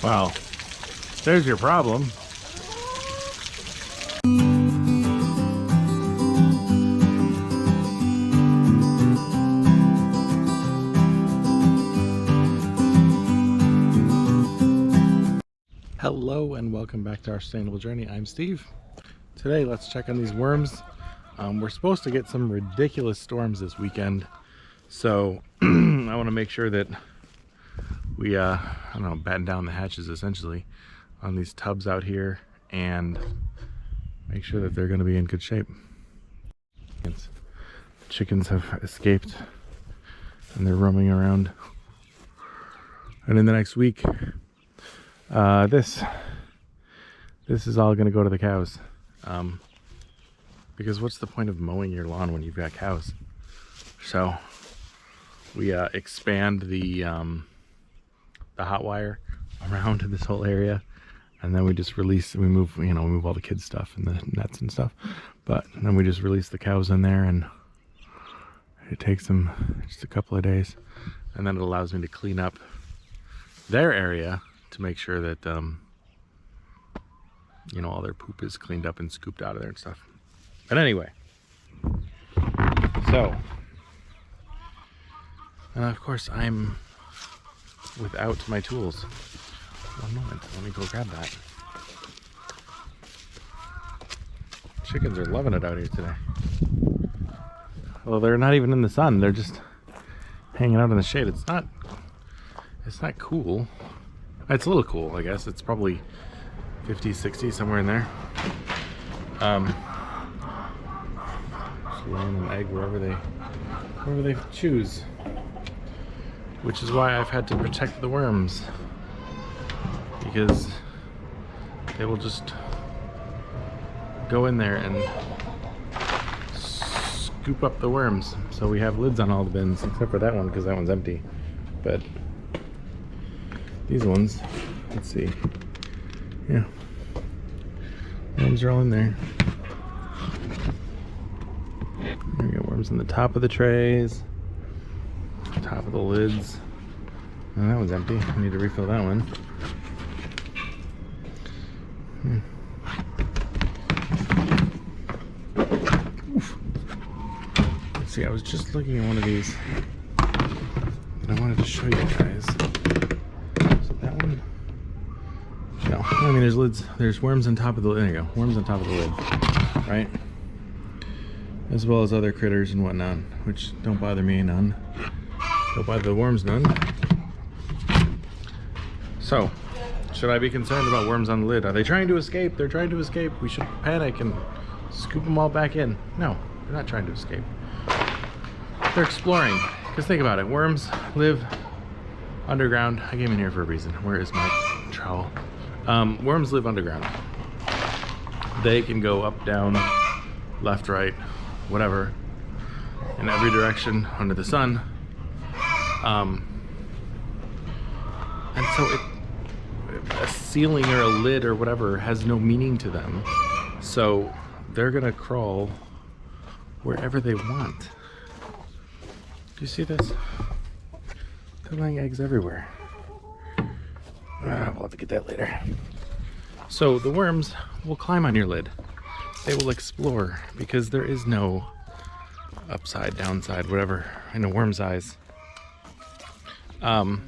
Well, there's your problem. Hello and welcome back to our sustainable journey. I'm Steve. Today let's check on these worms. We're supposed to get some ridiculous storms this weekend, so I want to make sure that we I don't know, batten down the hatches essentially on these tubs out here and make sure that they're going to be in good shape. The chickens have escaped and they're roaming around, and in the next week this is all going to go to the cows, because what's the point of mowing your lawn when you've got cows? So we expand the hot wire around this whole area, and then we just release, we move all the kids stuff and the nets and stuff, but then we just release the cows in there, and it takes them just a couple of days, and then it allows me to clean up their area to make sure that all their poop is cleaned up and scooped out of there and stuff. But anyway, so and of course I'm without my tools. One moment, let me go grab that. Chickens are loving it out here today. Well, they're not even in the sun, they're just hanging out in the shade. It's not cool. It's a little cool, I guess. It's probably 50, 60, somewhere in there. Just laying an egg wherever they choose. Which is why I've had to protect the worms, because they will just go in there and scoop up the worms. So we have lids on all the bins, except for that one, because that one's empty. But these ones, let's see, yeah, worms are all in there. We got worms on the top of the trays, top of the lids, and that one's empty. I need to refill that one. Let's see, I was just looking at one of these and I wanted to show you guys. No, I mean, there's lids, there's worms on top of the, there you go, worms on top of the lid, right? As well as other critters and whatnot, which don't bother me none. Don't bother the worms none. So, should I be concerned about worms on the lid? Are they trying to escape? They're trying to escape. We should panic and scoop them all back in. No, they're not trying to escape. They're exploring. Because think about it, worms live underground. I came in here for a reason. Where is my trowel? Worms live underground. They can go up, down, left, right, whatever, in every direction under the sun. And so a ceiling or a lid or whatever has no meaning to them. So they're gonna crawl wherever they want. Do you see this? They're laying eggs everywhere. We'll have to get that later. So the worms will climb on your lid. They will explore, because there is no upside, downside, whatever, in a worm's eyes. So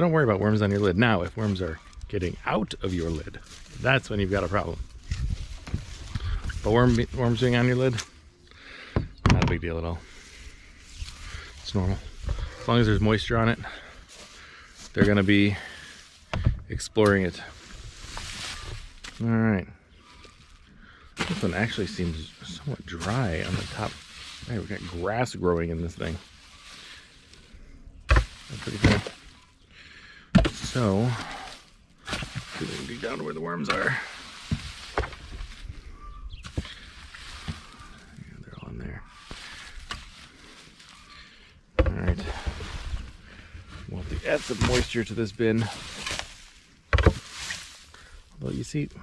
don't worry about worms on your lid. Now, if worms are getting out of your lid, that's when you've got a problem. But worms being on your lid, not a big deal at all. It's normal. As long as there's moisture on it, they're gonna be exploring it. All right. This one actually seems somewhat dry on the top. Hey, we've got grass growing in this thing. That's pretty good. So, dig down to where the worms are. Yeah, they're all in there. All right. We'll have to add some moisture to this bin. Although, you see, I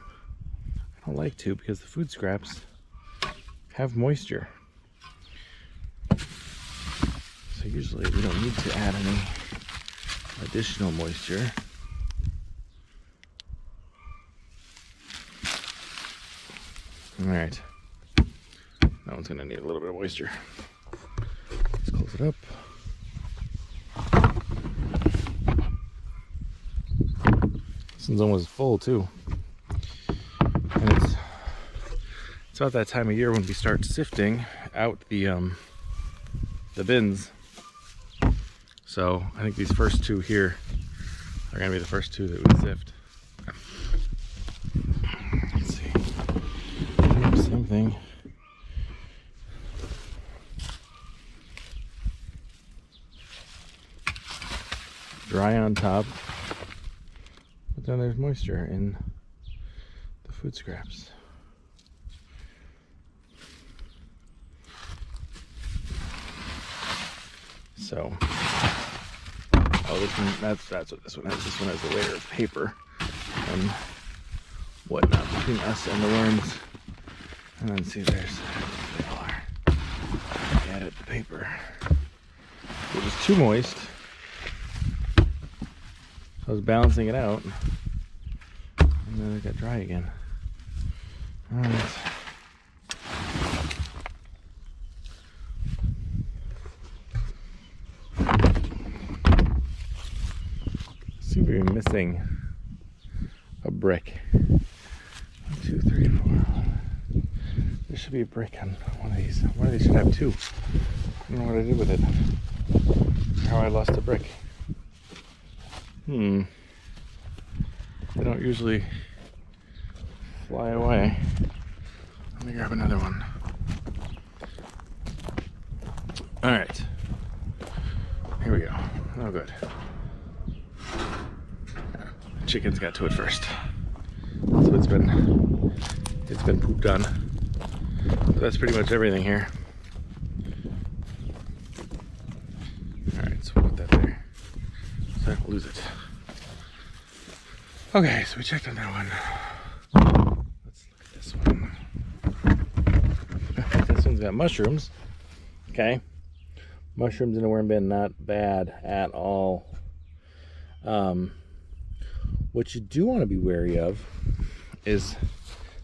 don't like to, because the food scraps have moisture. So usually we don't need to add any additional moisture. All right, that one's gonna need a little bit of moisture. Let's close it up. This one's almost full too. And it's about that time of year when we start sifting out the bins. So I think these first two here are gonna be the first two that we sift. Let's see. Yep, same thing. Dry on top, but then there's moisture in the food scraps. So, oh, this one, that's what this one has. This one has a layer of paper and whatnot between us and the worms. And then see, there they are. Added the paper. It was too moist. I was balancing it out, and then it got dry again. All right. Seem to be missing a brick. 1, 2, 3, 4. There should be a brick on one of these. One of these should have two. I don't know what I did with it. How I lost a brick. They don't usually fly away. Let me grab another one. All right. Here we go. Oh, good. The chickens got to it first. So it's been pooped on. So that's pretty much everything here. All right, so we'll put that there so I don't lose it. Okay, so we checked on that one. Let's look at this one. This one's got mushrooms. Okay. Mushrooms in a worm bin, not bad at all. What you do want to be wary of is,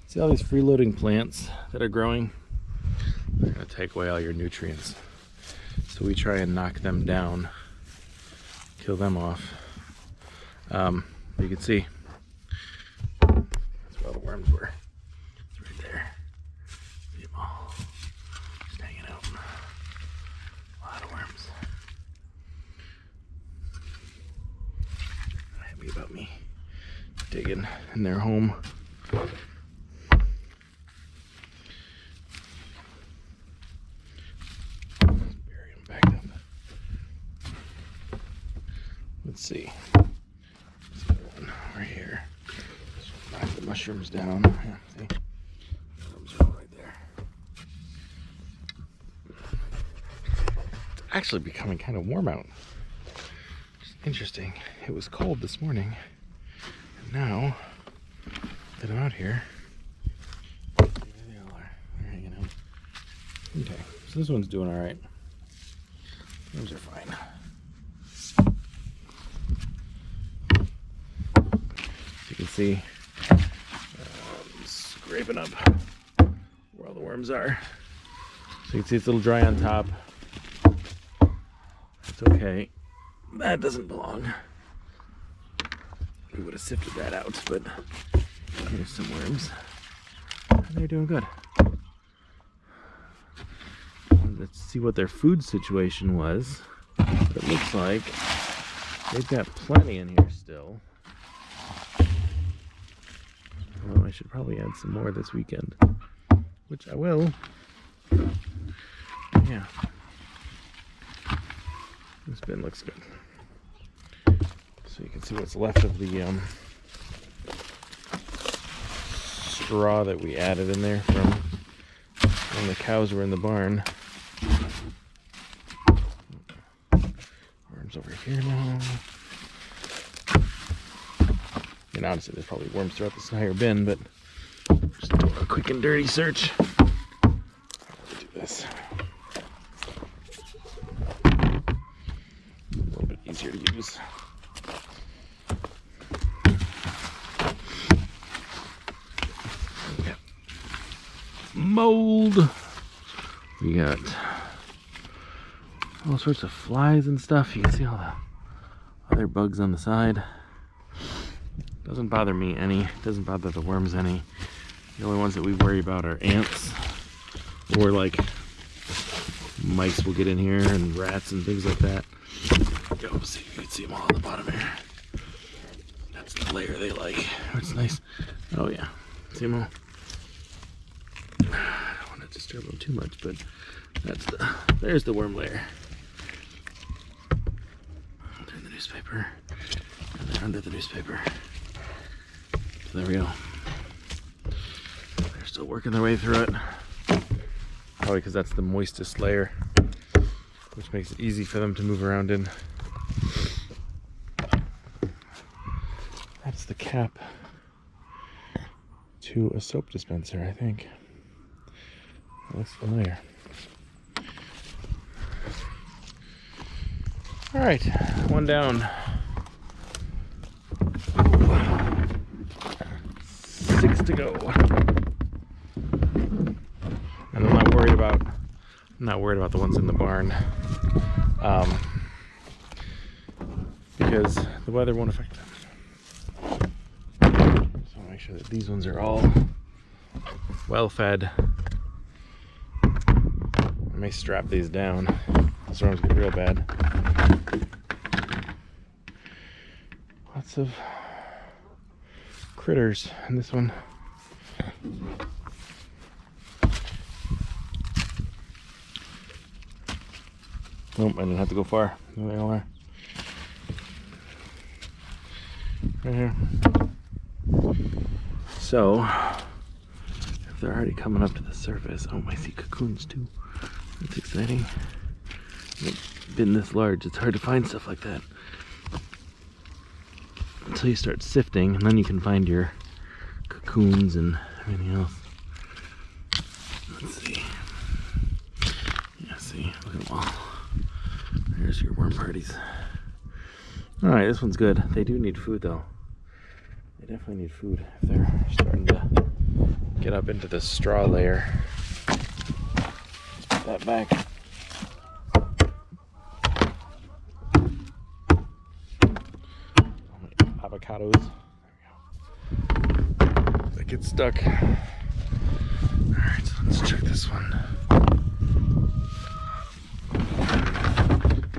see all these freeloading plants that are growing? They're going to take away all your nutrients. So we try and knock them down, kill them off. You can see that's where all the worms were. It's right there. See them all just hanging out. A lot of worms. Happy about me digging in their home. Bury them back up. Let's see. Right here. Just knock the mushrooms down. Yeah, see? Mushrooms are right there. It's actually becoming kind of warm out. It's interesting. It was cold this morning. And now that I'm out here, there they all are. They're hanging out. Okay, so this one's doing alright. Those are fine. You can see scraping up where all the worms are. So you can see it's a little dry on top. It's okay. That doesn't belong. We would have sifted that out, but here's some worms. And they're doing good. Let's see what their food situation was. It looks like they've got plenty in here still. Well, I should probably add some more this weekend, which I will. Yeah. This bin looks good. So you can see what's left of the straw that we added in there from when the cows were in the barn. Worms over here now. And honestly, there's probably worms throughout this entire bin, but just do a quick and dirty search. How do we do this? A little bit easier to use. mold. We got all sorts of flies and stuff. You can see all the other bugs on the side. Doesn't bother me any. Doesn't bother the worms any. The only ones that we worry about are ants, or like mice will get in here, and rats and things like that. Yo, see, you can see them all on the bottom here. That's the layer they like. It's nice. Oh yeah, see them all. I don't want to disturb them too much, but there's the worm layer. They're in the newspaper, and they're under the newspaper. So there we go. They're still working their way through it. Probably because that's the moistest layer, which makes it easy for them to move around in. That's the cap to a soap dispenser, I think. That's the layer. All right, one down. 6 to go. And I'm not worried about the ones in the barn, because the weather won't affect them. So I'll make sure that these ones are all well fed. I may strap these down. The storms get real bad. Lots of critters in this one. Nope, I didn't have to go far. There they all are. Right here. So, if they're already coming up to the surface, oh, I see cocoons too. That's exciting. They've been this large, it's hard to find stuff like that until you start sifting, and then you can find your cocoons and everything else. Let's see. Yeah, see, look at them all. There's your worm parties. Alright, this one's good. They do need food though. They definitely need food if they're starting to get up into the straw layer. Let's put that back. Avocados. There we go. They get stuck. Alright, so let's check this one.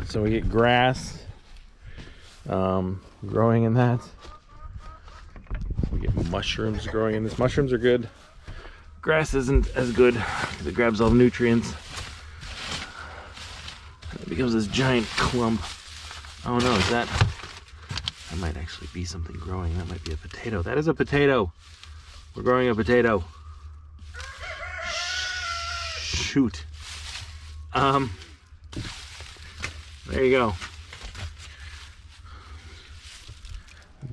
So we get grass growing in that. We get mushrooms growing in this. Mushrooms are good. Grass isn't as good because it grabs all the nutrients. It becomes this giant clump. Oh no, is that might actually be something growing. That might be a potato. That is a potato. We're growing a potato. Shoot. There you go.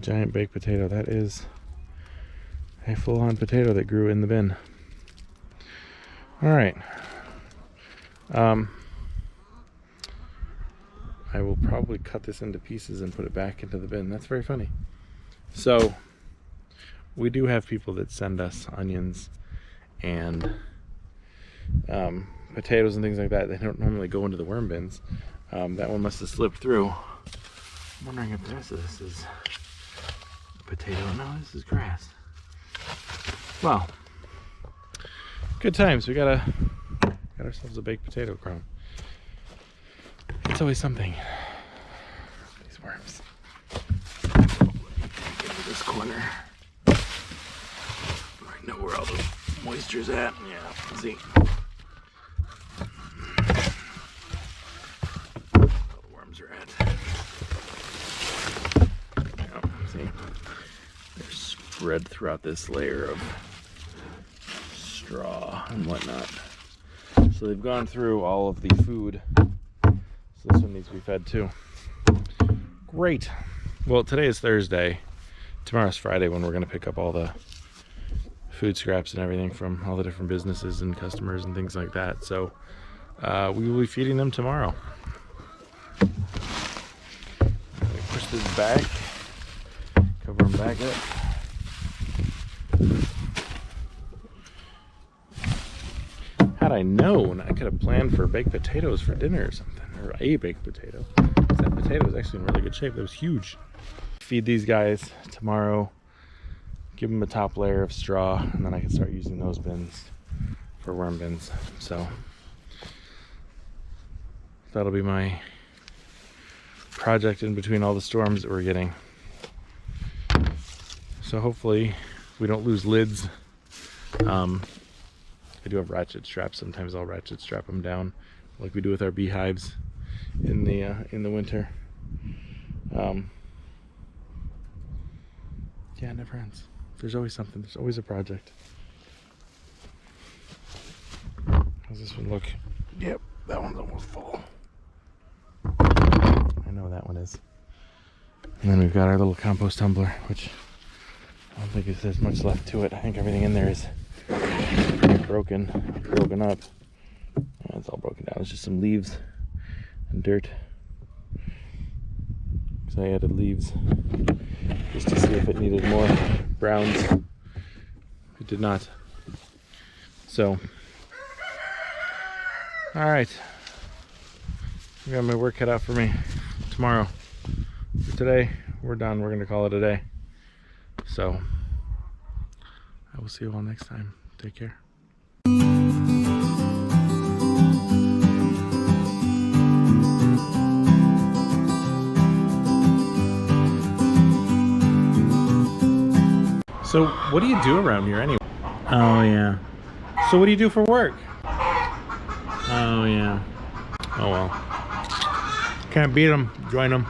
Giant baked potato. That is a full-on potato that grew in the bin. All right. I will probably cut this into pieces and put it back into the bin. That's very funny. So we do have people that send us onions and potatoes and things like that. They don't normally go into the worm bins. That one must have slipped through. I'm wondering if the rest of this is a potato. No, this is grass. Well, good times. We got ourselves a baked potato crumb. It's always something. These worms. Get into this corner. Right, know where all the moisture's at. Yeah, let's see. All the worms are at. Yeah, see. They're spread throughout this layer of straw and whatnot. So they've gone through all of the food. So this one needs to be fed too. Great. Well, today is Thursday. Tomorrow's Friday when we're going to pick up all the food scraps and everything from all the different businesses and customers and things like that. So we will be feeding them tomorrow. Push this back. Cover them back up. I known, I could have planned for baked potatoes for dinner or something, or a baked potato. That potato was actually in really good shape. It was huge. Feed these guys tomorrow, give them a top layer of straw, and then I can start using those bins for worm bins. So that'll be my project in between all the storms that we're getting. So hopefully we don't lose lids. I do have ratchet straps. Sometimes I'll ratchet strap them down like we do with our beehives in the winter. Yeah, it never ends. There's always something. There's always a project. How's this one look? Yep, that one's almost full. I know that one is. And then we've got our little compost tumbler, which I don't think there's much left to it. I think everything in there is pretty broken up. Yeah, it's all broken down. It's just some leaves and dirt. Because I added leaves just to see if it needed more browns. It did not. So, all right. I got my work cut out for me tomorrow. For today, we're done. We're going to call it a day. So, I will see you all next time. Take care. So, what do you do around here anyway? Oh, yeah. So, what do you do for work? Oh, yeah. Oh, well. Can't beat them. Join them.